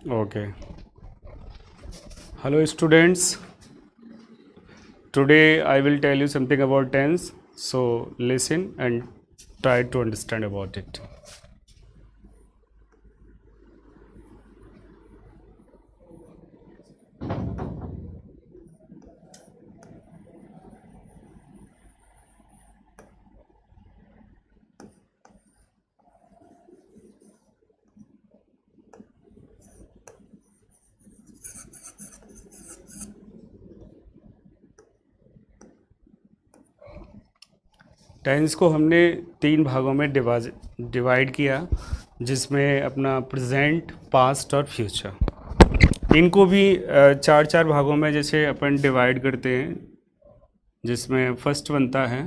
Okay. Hello, students. Today I will tell you something about tense. So listen and try to understand about it. Tense को हमने तीन भागों में divide किया, जिसमें अपना प्रेजेंट, पास्ट और फ्यूचर। इनको भी चार चार भागों में जैसे अपन डिवाइड करते हैं, जिसमें फर्स्ट बनता है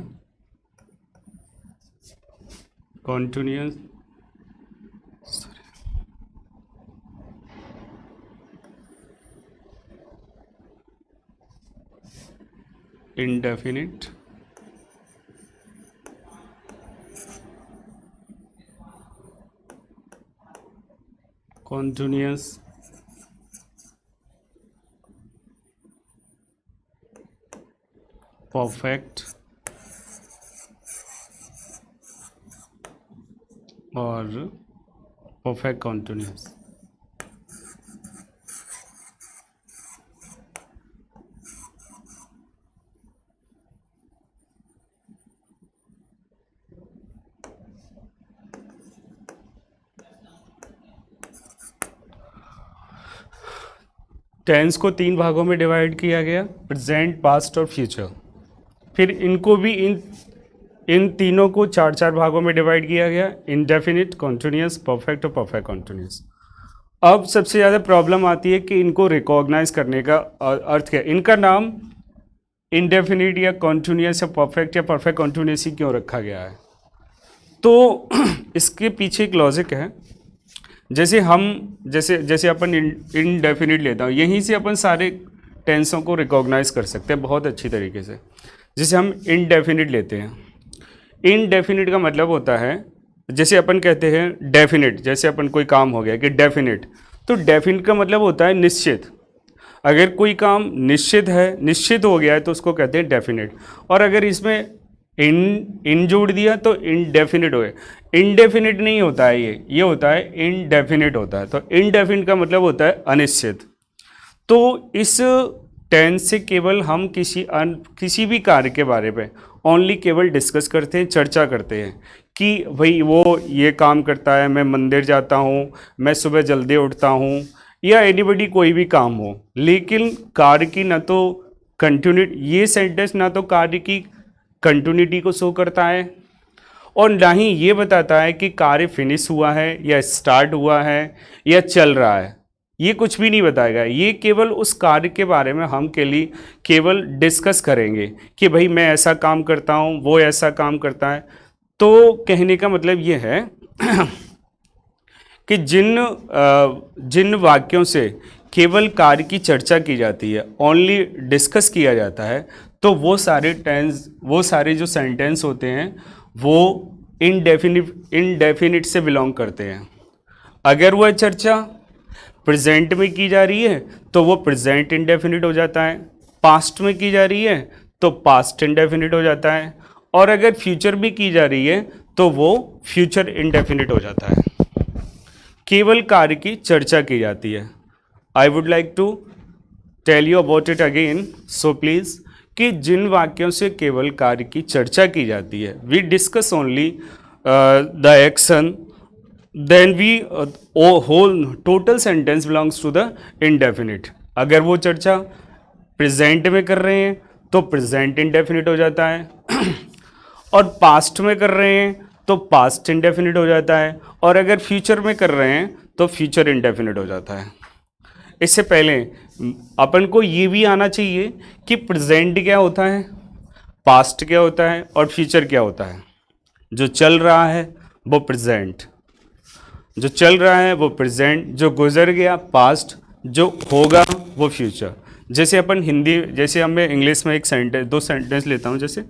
कॉन्टिन्यूअस, इंडेफिनिट, कॉन्टिन्यूअस, परफेक्ट और परफेक्ट कॉन्टिन्यूअस। टेंस को तीन भागों में डिवाइड किया गया, प्रेजेंट, पास्ट और फ्यूचर। फिर इनको भी इन तीनों को चार चार भागों में डिवाइड किया गया, इंडेफिनिट, कॉन्टिन्यूअस, परफेक्ट और परफेक्ट कॉन्टिन्यूअस। अब सबसे ज़्यादा प्रॉब्लम आती है कि इनको रिकॉग्नाइज करने का अर्थ क्या है। इनका नाम इंडेफिनिट या कॉन्टिन्यूअस या परफेक्ट कॉन्टिन्यूअस ही क्यों रखा गया है? तो इसके पीछे एक लॉजिक है। जैसे अपन इनडेफिनिट लेता हूँ, यहीं से अपन सारे टेंसों को रिकॉग्नाइज कर सकते हैं बहुत अच्छी तरीके से। जैसे हम इनडेफिनिट लेते हैं, इनडेफिनिट का मतलब होता है, जैसे अपन कहते हैं डेफिनिट, जैसे अपन कोई काम हो गया कि डेफिनिट, तो डेफिनिट का मतलब होता है निश्चित। अगर कोई काम निश्चित है, निश्चित हो गया है, तो उसको कहते हैं डेफिनिट। और अगर इसमें इन जोड़ दिया तो इनडेफिनिट हो गया। इनडेफिनिट नहीं होता है, ये होता है इनडेफिनिट होता है। तो इनडेफिनिट का मतलब होता है अनिश्चित। तो इस टेंस से केवल हम किसी भी कार्य के बारे में ओनली केवल डिस्कस करते हैं, चर्चा करते हैं कि भाई वो ये काम करता है, मैं मंदिर जाता हूँ, मैं सुबह जल्दी उठता हूँ, या एनीबडी कोई भी काम हो। लेकिन कार्य की ना तो कंटिन्यूटी, ये सेंटेंस ना तो कार्य की कंटिन्यूटी को शो करता है और ना ही ये बताता है कि कार्य फिनिश हुआ है या स्टार्ट हुआ है या चल रहा है। ये कुछ भी नहीं बताएगा। ये केवल उस कार्य के बारे में हम के लिए केवल डिस्कस करेंगे कि भाई मैं ऐसा काम करता हूँ, वो ऐसा काम करता है। तो कहने का मतलब ये है कि जिन वाक्यों से केवल कार्य की चर्चा की जाती है, ओनली डिस्कस किया जाता है, तो वो सारे जो सेंटेंस होते हैं वो इनडेफिनिट से बिलोंग करते हैं। अगर वह चर्चा प्रेजेंट में की जा रही है तो वो प्रेजेंट इंडेफिनिट हो जाता है, पास्ट में की जा रही है तो पास्ट इंडेफिनिट हो जाता है, और अगर फ्यूचर में की जा रही है तो वो फ्यूचर इंडेफिनिट हो जाता है। केवल कार्य की चर्चा की जाती है। I would like to tell you about it again, so please, कि जिन वाक्यों से केवल कार्य की चर्चा की जाती है, we discuss only the action, then we whole total sentence belongs to the indefinite. अगर वो चर्चा प्रेजेंट में कर रहे हैं तो प्रेजेंट इंडेफिनिट हो जाता है और पास्ट में कर रहे हैं तो पास्ट इंडेफिनिट हो जाता है, और अगर फ्यूचर में कर रहे हैं तो फ्यूचर इंडेफिनिट हो जाता है। इससे पहले अपन को ये भी आना चाहिए कि प्रेजेंट क्या होता है, पास्ट क्या होता है और फ्यूचर क्या होता है। जो चल रहा है वो प्रेजेंट, जो चल रहा है वो प्रेजेंट, जो गुजर गया पास्ट, जो होगा वो फ्यूचर। जैसे अपन हिंदी, जैसे हम मैं इंग्लिश में एक सेंटेंस, दो सेंटेंस लेता हूँ। जैसे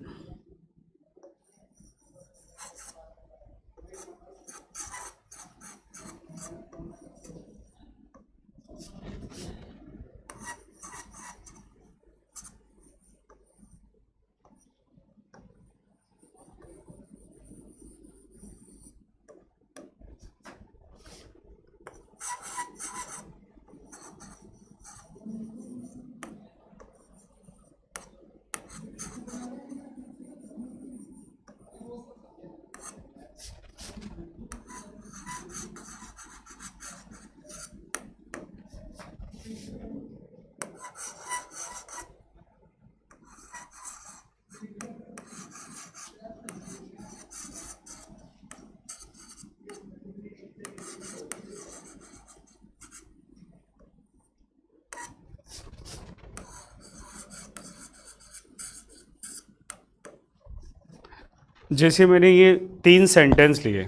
जैसे मैंने ये 3 सेंटेंस लिए,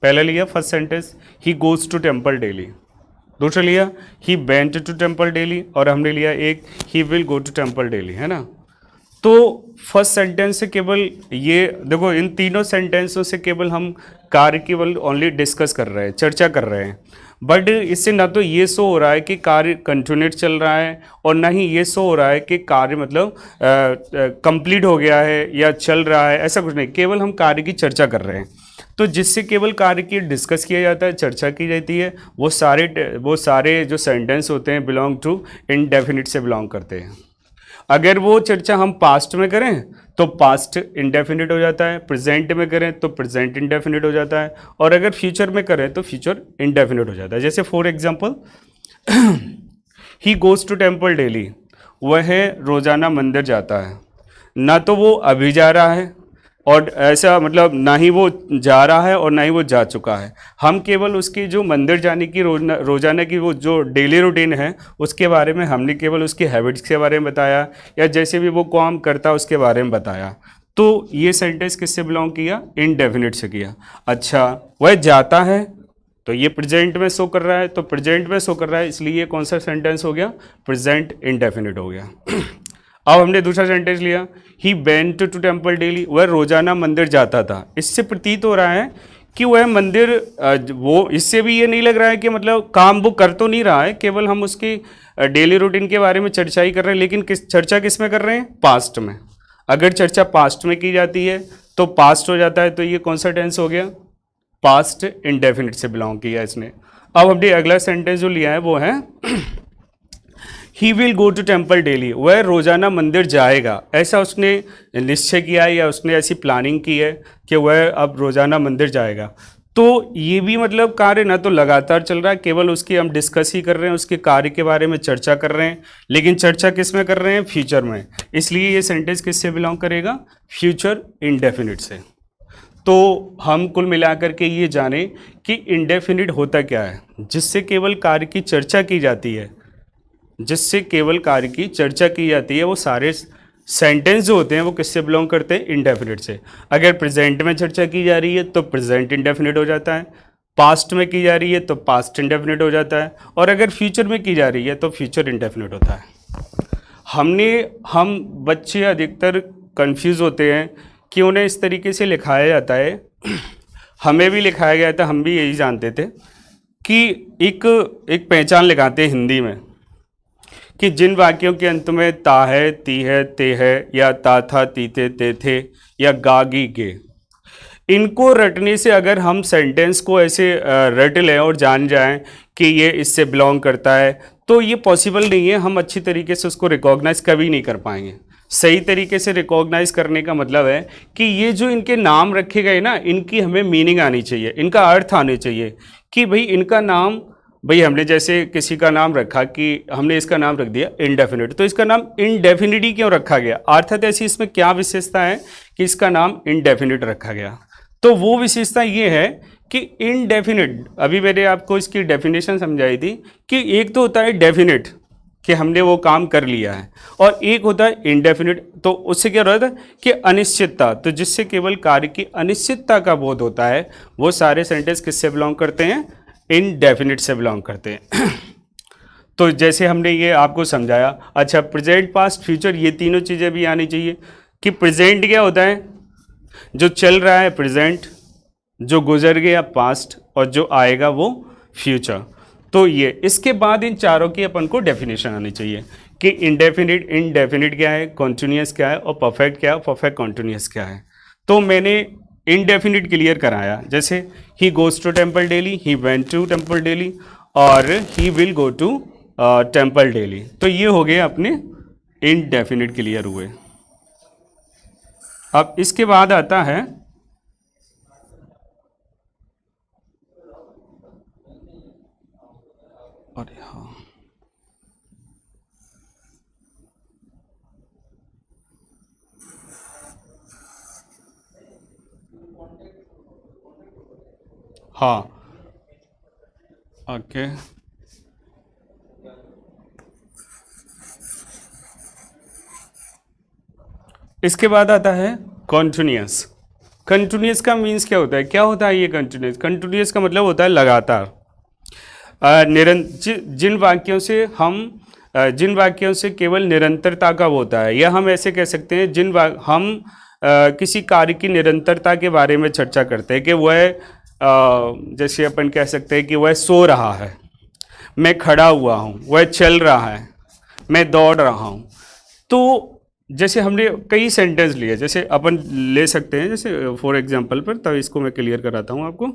पहला लिया first sentence he goes to temple daily, दूसरा लिया he went to temple daily, और हमने लिया एक he will go to temple daily, है ना। तो फर्स्ट सेंटेंस से केवल ये देखो, इन तीनों सेंटेंसों से केवल हम कार्य केवल ओनली डिस्कस कर रहे हैं, चर्चा कर रहे हैं, बट इससे ना तो ये शो हो रहा है कि कार्य कंटिन्यूट चल रहा है, और ना ही ये शो हो रहा है कि कार्य मतलब कंप्लीट हो गया है या चल रहा है, ऐसा कुछ नहीं, केवल हम कार्य की चर्चा कर रहे हैं। तो जिससे केवल कार्य की डिस्कस किया जाता है, चर्चा की जाती है, वो सारे जो सेंटेंस होते हैं बिलोंग टू इंडेफिनिट से बिलोंग करते हैं। अगर वो चर्चा हम पास्ट में करें तो पास्ट इंडेफिनिट हो जाता है, प्रेजेंट में करें तो प्रेजेंट इंडेफिनिट हो जाता है, और अगर फ्यूचर में करें तो फ्यूचर इंडेफिनिट हो जाता है। जैसे for example he goes to temple daily, वह रोज़ाना मंदिर जाता है, ना तो वो अभी जा रहा है और ऐसा मतलब ना ही वो जा रहा है और ना ही वो जा चुका है, हम केवल उसकी जो मंदिर जाने की रोज़ाना की वो जो डेली रूटीन है उसके बारे में हमने केवल उसकी हैबिट्स के बारे में बताया, या जैसे भी वो काम करता है उसके बारे में बताया। तो ये सेंटेंस किससे बिलोंग किया? इनडेफिनिट से किया। अच्छा, वह जाता है तो ये प्रेजेंट में शो कर रहा है, तो प्रेजेंट में शो कर रहा है, इसलिए ये कौन सा सेंटेंस हो गया? प्रेजेंट इंडेफिनिट हो गया। अब हमने दूसरा सेंटेंस लिया he went to temple daily, वह रोजाना मंदिर जाता था। इससे प्रतीत हो रहा है कि वह मंदिर वो, इससे भी ये नहीं लग रहा है कि मतलब काम वो कर तो नहीं रहा है, केवल हम उसकी डेली रूटीन के बारे में चर्चा ही कर रहे हैं, लेकिन चर्चा किस में कर रहे हैं? पास्ट में। अगर चर्चा पास्ट में की जाती है तो पास्ट हो जाता है, तो ये कौन सा टेंस हो गया? पास्ट इंडेफिनिट से बिलोंग किया इसने। अब हमने अगला सेंटेंस जो लिया है वो है he will go to temple daily, वह रोजाना मंदिर जाएगा। ऐसा उसने निश्चय किया है या उसने ऐसी प्लानिंग की है कि वह अब रोजाना मंदिर जाएगा। तो ये भी मतलब कार्य ना तो लगातार चल रहा है, केवल उसकी हम डिस्कस ही कर रहे हैं, उसके कार्य के बारे में चर्चा कर रहे हैं, लेकिन चर्चा किस में कर रहे हैं? फ्यूचर में। इसलिए ये सेंटेंस किससे बिलोंग करेगा? फ्यूचर इंडेफिनिट से। तो हम कुल मिलाकर के ये जाने कि इंडेफिनिट होता क्या है? जिससे केवल कार्य की चर्चा की जाती है, जिससे केवल कार्य की चर्चा की जाती है, वो सारे सेंटेंस जो होते हैं वो किससे बिलोंग करते हैं? इंडेफिनिट से। अगर प्रेजेंट में चर्चा की जा रही है तो प्रेजेंट इंडेफिनिट हो जाता है, पास्ट में की जा रही है तो पास्ट इंडेफिनिट हो जाता है, और अगर फ्यूचर में की जा रही है तो फ्यूचर इंडेफिनिट होता है। हम बच्चे अधिकतर कंफ्यूज होते हैं कि उन्हें इस तरीके से लिखाया जाता है, हमें भी लिखाया गया था, हम भी यही जानते थे कि एक पहचान लगाते हैं हिंदी में कि जिन वाक्यों के अंत में ता है, ती है, ते है, या ता था, तीते, ते थे, या गा गी गे, इनको रटने से अगर हम सेंटेंस को ऐसे रट लें और जान जाएं कि ये इससे बिलोंग करता है, तो ये पॉसिबल नहीं है। हम अच्छी तरीके से उसको रिकॉग्नाइज कभी नहीं कर पाएंगे। सही तरीके से रिकॉग्नाइज करने का मतलब है कि ये जो इनके नाम रखे गए ना, इनकी हमें मीनिंग आनी चाहिए, इनका अर्थ आने चाहिए कि भाई इनका नाम, भाई हमने जैसे किसी का नाम रखा कि हमने इसका नाम रख दिया इनडेफिनिट, तो इसका नाम इनडेफिनिट ही क्यों रखा गया? अर्थात ऐसी इसमें क्या विशेषता है कि इसका नाम इनडेफिनिट रखा गया? तो वो विशेषता ये है कि इनडेफिनिट, अभी मैंने आपको इसकी डेफिनेशन समझाई थी कि एक तो होता है डेफिनिट कि हमने वो काम कर लिया है, और एक होता है इनडेफिनिट। तो उससे क्या रहता है कि अनिश्चितता, तो जिससे केवल कार्य की अनिश्चितता का बोध होता है, वो सारे सेंटेंस किससे बिलोंग करते हैं? इनडेफिनिट से बिलोंग करते हैं। तो जैसे हमने ये आपको समझाया। अच्छा, प्रेजेंट, पास्ट, फ्यूचर, ये तीनों चीज़ें भी आनी चाहिए कि प्रेजेंट क्या होता है? जो चल रहा है प्रेजेंट, जो गुजर गया पास्ट, और जो आएगा वो फ्यूचर। तो ये इसके बाद इन चारों की अपन को डेफिनेशन आनी चाहिए कि इनडेफिनिट क्या है, कॉन्टिन्यूस क्या है, और परफेक्ट क्या है, परफेक्ट कॉन्टिन्यूस क्या है। तो मैंने इनडेफिनिट क्लियर कराया, जैसे he goes to temple daily, he went to temple daily, और he will go to temple daily. तो ये हो गए अपने इनडेफिनिट क्लियर हुए। अब इसके बाद आता है अरे हाँ, हाँ, ओके, इसके बाद आता है कॉन्टिन्यूस। कंटिन्यूस का मीन्स क्या होता है ये कंटिन्यूस? कंटिन्यूस का मतलब होता है लगातार। जिन वाक्यों से केवल निरंतरता का होता है, या हम ऐसे कह सकते हैं हम किसी कार्य की निरंतरता के बारे में चर्चा करते हैं कि वह जैसे अपन कह सकते हैं कि वह सो रहा है, मैं खड़ा हुआ हूँ, वह चल रहा है, मैं दौड़ रहा हूँ। तो जैसे हमने कई सेंटेंस लिए, जैसे अपन ले सकते हैं जैसे फॉर एग्जांपल पर, तब इसको मैं क्लियर कराता हूँ आपको।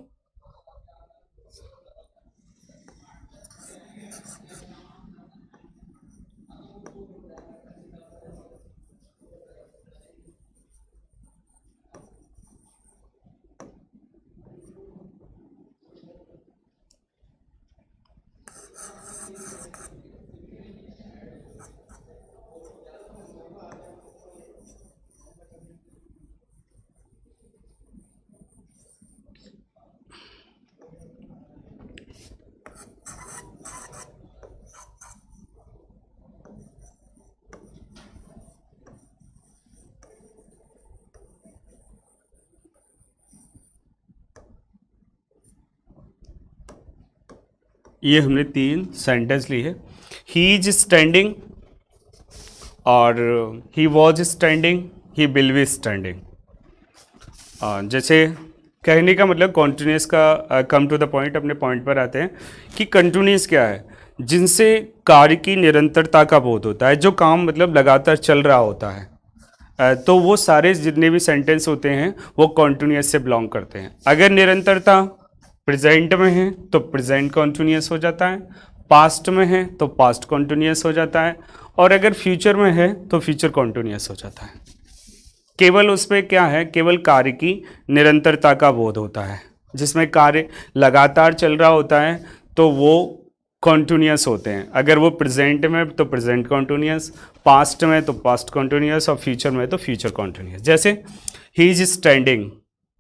ये हमने 3 सेंटेंस ली है। ही इज स्टैंडिंग, और he was standing, he will be standing. जैसे कहने का मतलब कॉन्टिन्यूस का, कम टू द पॉइंट, अपने पॉइंट पर आते हैं कि कंटिन्यूस क्या है? जिनसे कार्य की निरंतरता का बोध होता है, जो काम मतलब लगातार चल रहा होता है। तो वो सारे जितने भी सेंटेंस होते हैं वो कॉन्टिन्यूस से बिलोंग करते हैं। अगर निरंतरता प्रेजेंट में है तो प्रेजेंट कॉन्टिन्यूस हो जाता है, पास्ट में है तो पास्ट कॉन्टिन्यूस हो जाता है, और अगर फ्यूचर में है तो फ्यूचर कॉन्टिन्यूस हो जाता है। केवल उसमें क्या है, केवल कार्य की निरंतरता का बोध होता है। जिसमें कार्य लगातार चल रहा होता है तो वो कॉन्टिन्यूस होते हैं। अगर वो प्रेजेंट में तो प्रेजेंट कॉन्टिन्यूस, पास्ट में तो पास्ट कॉन्टिन्यूस, और फ्यूचर में तो फ्यूचर कॉन्टिन्यूस। जैसे ही इज स्टैंडिंग,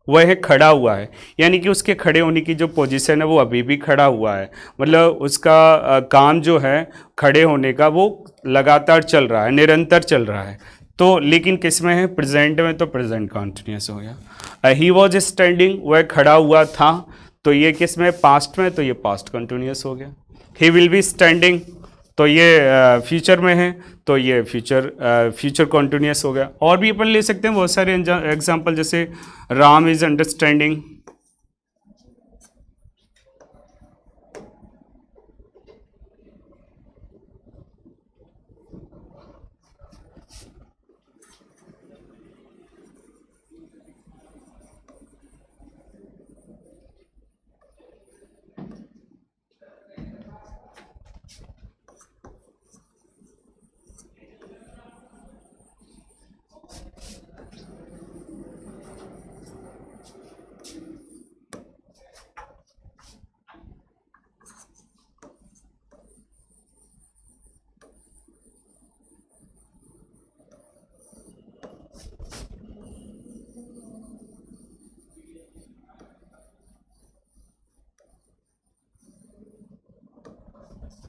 वह खड़ा हुआ है, यानी कि उसके खड़े होने की जो पोजीशन है वो अभी भी खड़ा हुआ है। मतलब उसका काम जो है खड़े होने का वो लगातार चल रहा है, निरंतर चल रहा है। तो लेकिन किस में है? प्रेजेंट में, तो प्रेजेंट कॉन्टिन्यूस हो गया। ही वॉज स्टैंडिंग, वह खड़ा हुआ था, तो ये किस में? पास्ट में, तो ये पास्ट कॉन्टिन्यूस हो गया। ही विल बी स्टैंडिंग, तो ये फ्यूचर में है, तो ये फ्यूचर कॉन्टिन्यूस हो गया। और भी अपन ले सकते हैं बहुत सारे एग्जाम्पल, जैसे राम इज अंडरस्टैंडिंग।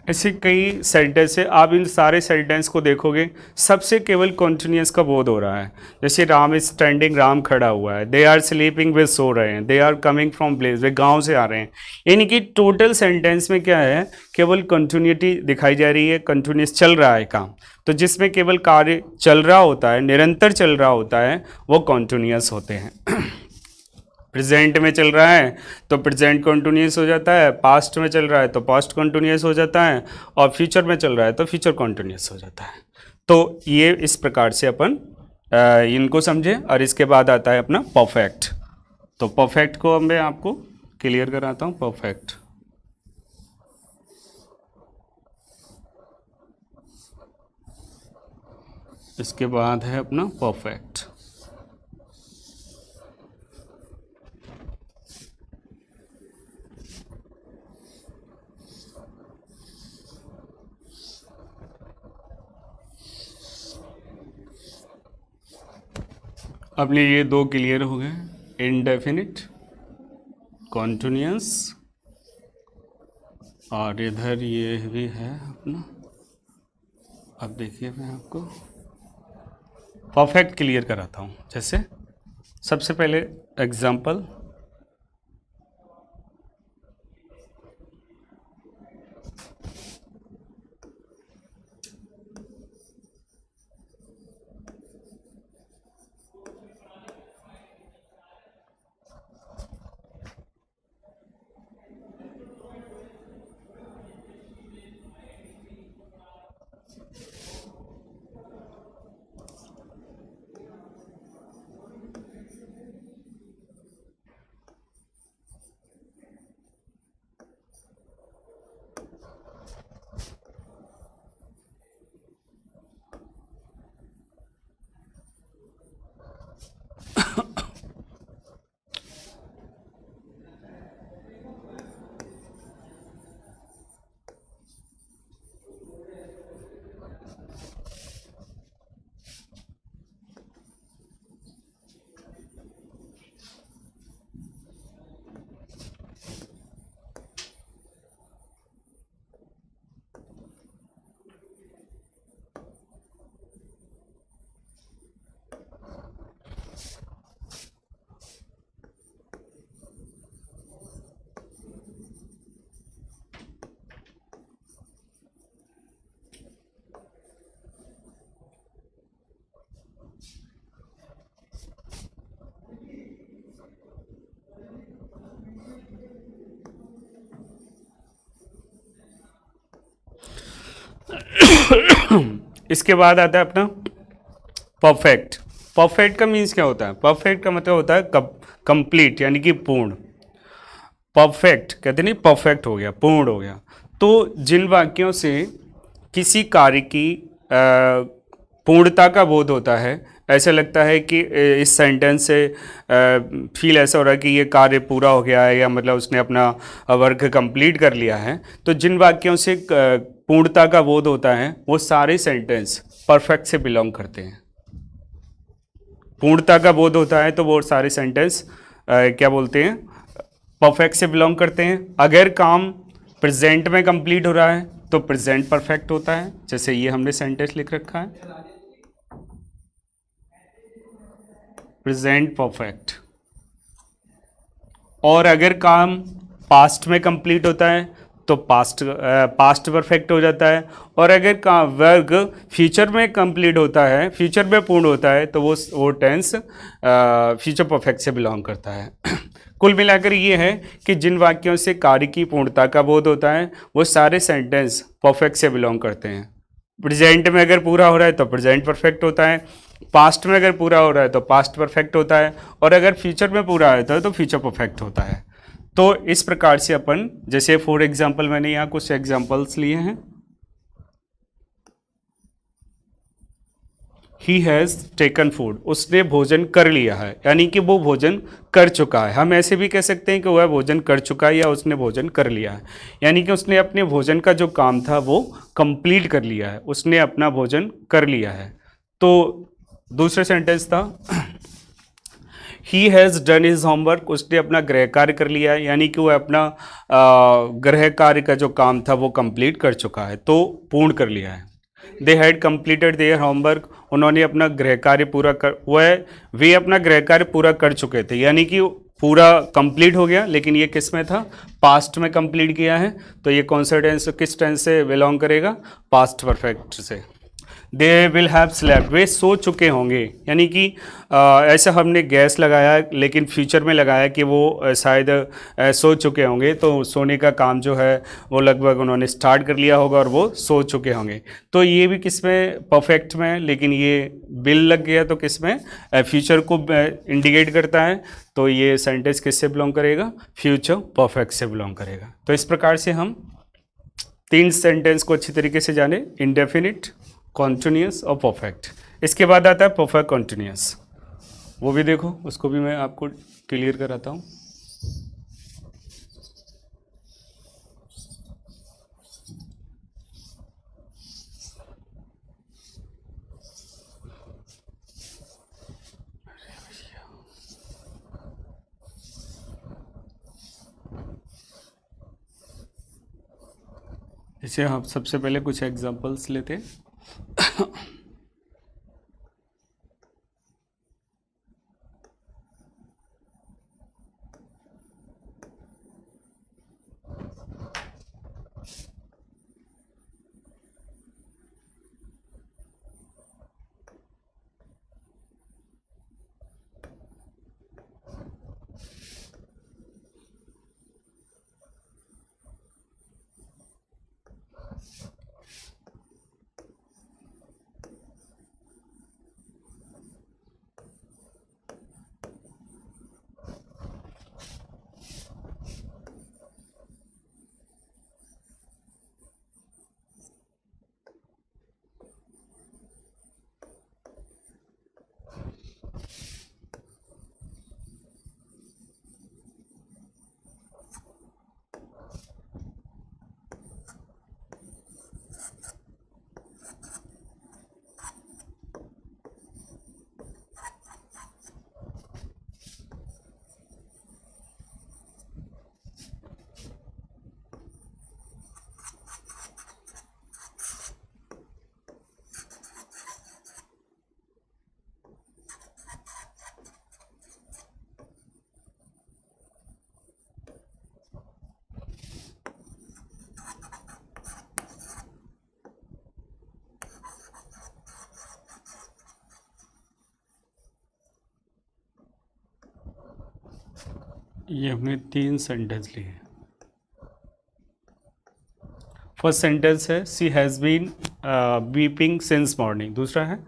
ऐसे कई सेंटेंस है, आप इन सारे सेंटेंस को देखोगे सबसे केवल कॉन्टिन्यूस का बोध हो रहा है। जैसे राम इज स्टैंडिंग, राम खड़ा हुआ है। दे आर स्लीपिंग, वे सो रहे हैं। They are coming from place, वे गांव से आ रहे हैं। यानी कि टोटल सेंटेंस में क्या है, केवल कंटिन्यूटी दिखाई जा रही है, कंटिन्यूस चल रहा है काम। तो जिसमें केवल कार्य चल रहा होता है, निरंतर चल रहा होता है, वो कॉन्टिन्यूस होते हैं। प्रेजेंट में चल रहा है तो प्रेजेंट कॉन्टिन्यूस हो जाता है, पास्ट में चल रहा है तो पास्ट कॉन्टिन्यूस हो जाता है, और फ्यूचर में चल रहा है तो फ्यूचर कॉन्टिन्यूस हो जाता है। तो ये इस प्रकार से अपन इनको समझे। और इसके बाद आता है अपना परफेक्ट। तो परफेक्ट को अब मैं आपको क्लियर कराता हूँ। परफेक्ट, इसके बाद है अपना परफेक्ट। अपने ये 2 क्लियर हो गए, इनडेफिनिट, कॉन्टिन्यूस, और इधर ये भी है अपना। अब देखिए मैं आपको परफेक्ट क्लियर कराता हूँ। जैसे सबसे पहले एग्जाम्पल, इसके बाद आता है अपना परफेक्ट। परफेक्ट का मीन्स क्या होता है? परफेक्ट का मतलब होता है कंप्लीट, यानी कि पूर्ण। परफेक्ट कहते नहीं, परफेक्ट हो गया, पूर्ण हो गया। तो जिन वाक्यों से किसी कार्य की पूर्णता का बोध होता है, ऐसा लगता है कि इस सेंटेंस से फील ऐसा हो रहा है कि ये कार्य पूरा हो गया है, या मतलब उसने अपना वर्क कंप्लीट कर लिया है, तो जिन वाक्यों से पूर्णता का बोध होता है वो सारे सेंटेंस परफेक्ट से बिलोंग करते हैं। पूर्णता का बोध होता है तो वो सारे सेंटेंस क्या बोलते हैं? परफेक्ट से बिलोंग करते हैं। अगर काम प्रेजेंट में कंप्लीट हो रहा है तो प्रेजेंट परफेक्ट होता है, जैसे ये हमने सेंटेंस लिख रखा है, प्रेजेंट परफेक्ट। और अगर काम पास्ट में कंप्लीट होता है तो पास्ट परफेक्ट हो जाता है। और अगर काम वर्ग फ्यूचर में कंप्लीट होता है, फ्यूचर में पूर्ण होता है, तो वो टेंस फ्यूचर परफेक्ट से बिलोंग करता है। कुल मिलाकर ये है कि जिन वाक्यों से कार्य की पूर्णता का बोध होता है वो सारे सेंटेंस परफेक्ट से बिलोंग करते हैं। प्रेजेंट में अगर पूरा हो रहा है तो प्रेजेंट परफेक्ट होता है, पास्ट में अगर पूरा हो रहा है तो पास्ट परफेक्ट होता है, और अगर फ्यूचर में पूरा होता है तो फ्यूचर परफेक्ट होता है। तो इस प्रकार से अपन, जैसे फॉर एग्जाम्पल मैंने यहाँ कुछ एग्जाम्पल्स लिए हैं। ही हैज़ टेकन फूड, उसने भोजन कर लिया है, यानी कि वो भोजन कर चुका है। हम ऐसे भी कह सकते हैं कि वह भोजन कर चुका है या उसने भोजन कर लिया है, यानी कि उसने अपने भोजन का जो काम था वो कंप्लीट कर लिया है, उसने अपना भोजन कर लिया है। तो दूसरा सेंटेंस था he has done his homework, उसने अपना गृह कार्य कर लिया है, यानी कि वह अपना गृह कार्य का जो काम था वो कंप्लीट कर चुका है, तो पूर्ण कर लिया है। They had completed their homework, उन्होंने अपना गृह कार्य पूरा कर, वे अपना गृह कार्य पूरा कर चुके थे, यानी कि पूरा कंप्लीट हो गया, लेकिन ये किस में था? पास्ट में कंप्लीट किया है, तो ये कौन सा टेंस, किस टेंस से बिलोंग करेगा? पास्ट परफेक्ट से। दे विल हैव स्लेप्ट, वे सो चुके होंगे, यानी कि ऐसा हमने गैस लगाया लेकिन फ्यूचर में लगाया कि वो शायद सो चुके होंगे, तो सोने का काम जो है वो लगभग उन्होंने स्टार्ट कर लिया होगा और वो सो चुके होंगे। तो ये भी किस में? परफेक्ट में, लेकिन ये बिल लग गया तो किस में? फ्यूचर को इंडिकेट करता है, तो ये सेंटेंस किससे बिलोंग करेगा? फ्यूचर परफेक्ट से बिलोंग करेगा। तो इस प्रकार से हम 3 सेंटेंस को अच्छी तरीके से जाने, इंडेफिनिट, कॉन्टिन्यूस और परफेक्ट। इसके बाद आता है परफेक्ट कॉन्टिन्यूस, वो भी देखो, उसको भी मैं आपको क्लियर कराता हूँ। इसे हम सबसे पहले कुछ एग्जांपल्स लेते हैं। ये हमने 3 सेंटेंस लिए। फर्स्ट सेंटेंस है she has been weeping since morning, दूसरा है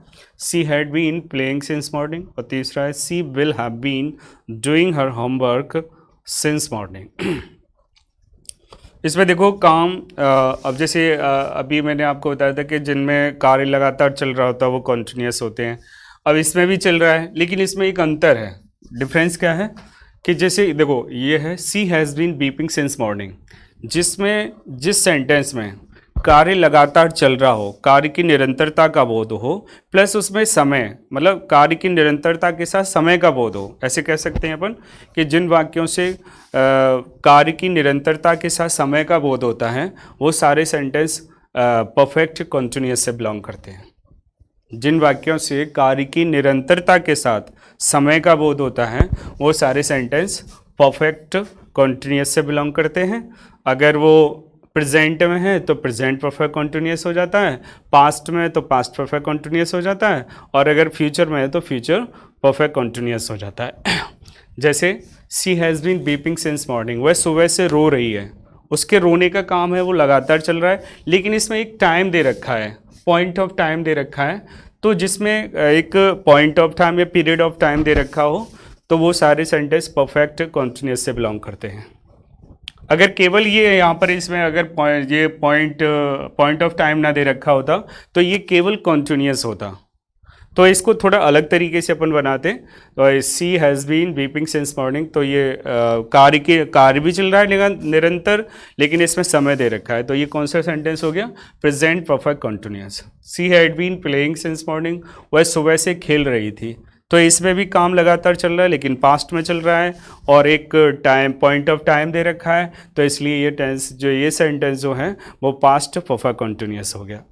she had been playing since morning, और तीसरा है she will have been doing her homework since morning. इसमें देखो काम अब जैसे अभी मैंने आपको बताया था कि जिनमें कार्य लगातार चल रहा होता है वो कॉन्टिन्यूस होते हैं। अब इसमें भी चल रहा है, लेकिन इसमें एक अंतर है। डिफरेंस क्या है कि जैसे देखो ये है she has been weeping since morning, जिसमें जिस सेंटेंस में कार्य लगातार चल रहा हो, कार्य की निरंतरता का बोध हो, प्लस उसमें समय, मतलब कार्य की निरंतरता के साथ समय का बोध हो। ऐसे कह सकते हैं अपन कि जिन वाक्यों से कार्य की निरंतरता के साथ समय का बोध होता है वो सारे सेंटेंस परफेक्ट कॉन्टिन्यूअस से बिलोंग करते हैं। जिन वाक्यों से कार्य की निरंतरता के साथ समय का बोध होता है वो सारे सेंटेंस परफेक्ट कॉन्टिन्यूअस से बिलोंग करते हैं। अगर वो प्रेजेंट में है तो प्रेजेंट परफेक्ट कॉन्टिन्यूअस हो जाता है, पास्ट में तो पास्ट परफेक्ट कॉन्टिन्यूअस हो जाता है, और अगर फ्यूचर में है तो फ्यूचर परफेक्ट कॉन्टिन्यूअस हो जाता है। जैसे she has been weeping since morning, वह सुबह से रो रही है, उसके रोने का काम है वो लगातार चल रहा है, लेकिन इसमें एक टाइम दे रखा है, पॉइंट ऑफ टाइम दे रखा है। तो जिसमें एक पॉइंट ऑफ टाइम या पीरियड ऑफ टाइम दे रखा हो तो वो सारे सेंटेंस परफेक्ट कॉन्टिन्यूअस से बिलोंग करते हैं। अगर केवल ये यहाँ पर इसमें अगर ये पॉइंट ऑफ टाइम ना दे रखा होता तो ये केवल कॉन्टिन्यूअस होता। तो इसको थोड़ा अलग तरीके से अपन बनाते हैं। तो she has been weeping since morning, तो ये कार्य भी चल रहा है निरंतर, लेकिन इसमें समय दे रखा है, तो ये कौन सा सेंटेंस हो गया? Present perfect continuous. She had been playing since morning, वह सुबह से खेल रही थी, तो इसमें भी काम लगातार चल रहा है लेकिन पास्ट में चल रहा है और एक टाइम पॉइंट ऑफ टाइम दे रखा है, तो इसलिए ये टेंस जो ये सेंटेंस जो है वो पास्ट परफेक्ट कॉन्टिन्यूअस हो गया।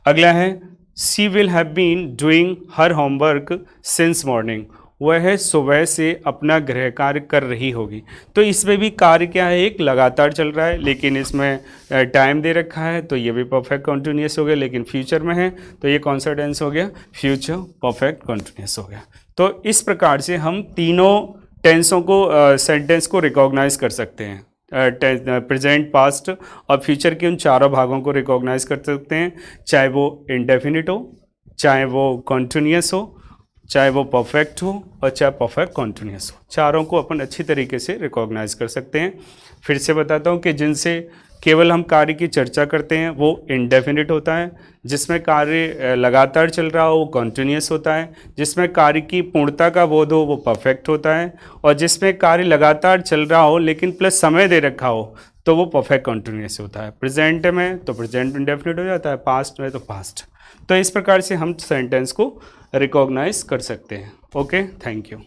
अगला है she will have been doing her homework since morning, वह सुबह से अपना गृह कार्य कर रही होगी। तो इसमें भी कार्य क्या है? एक लगातार चल रहा है, लेकिन इसमें टाइम दे रखा है, तो ये भी परफेक्ट कॉन्टिन्यूअस हो गया, लेकिन फ्यूचर में है तो ये कौन सा टेंस हो गया? फ्यूचर परफेक्ट कॉन्टिन्यूअस हो गया। तो इस प्रकार से हम तीनों टेंसों को सेंटेंस को रिकॉग्नाइज कर सकते हैं। प्रेजेंट, पास्ट और फ्यूचर के उन चारों भागों को रिकॉग्नाइज कर सकते हैं, चाहे वो इंडेफिनिट हो, चाहे वो कॉन्टिन्यूअस हो, चाहे वो परफेक्ट हो और चाहे परफेक्ट कॉन्टिन्यूअस हो। चारों को अपन अच्छी तरीके से रिकॉग्नाइज कर सकते हैं। फिर से बताता हूँ कि जिनसे केवल हम कार्य की चर्चा करते हैं वो इंडेफिनिट होता है, जिसमें कार्य लगातार चल रहा हो वो कॉन्टिन्यूअस होता है, जिसमें कार्य की पूर्णता का बोध हो वो परफेक्ट होता है, और जिसमें कार्य लगातार चल रहा हो लेकिन प्लस समय दे रखा हो तो वो परफेक्ट कॉन्टिन्यूअस होता है। प्रेजेंट में तो प्रेजेंट इंडेफिनिट हो जाता है, पास्ट में तो पास्ट। तो इस प्रकार से हम सेंटेंस को रिकॉग्नाइज कर सकते हैं। Okay, thank you.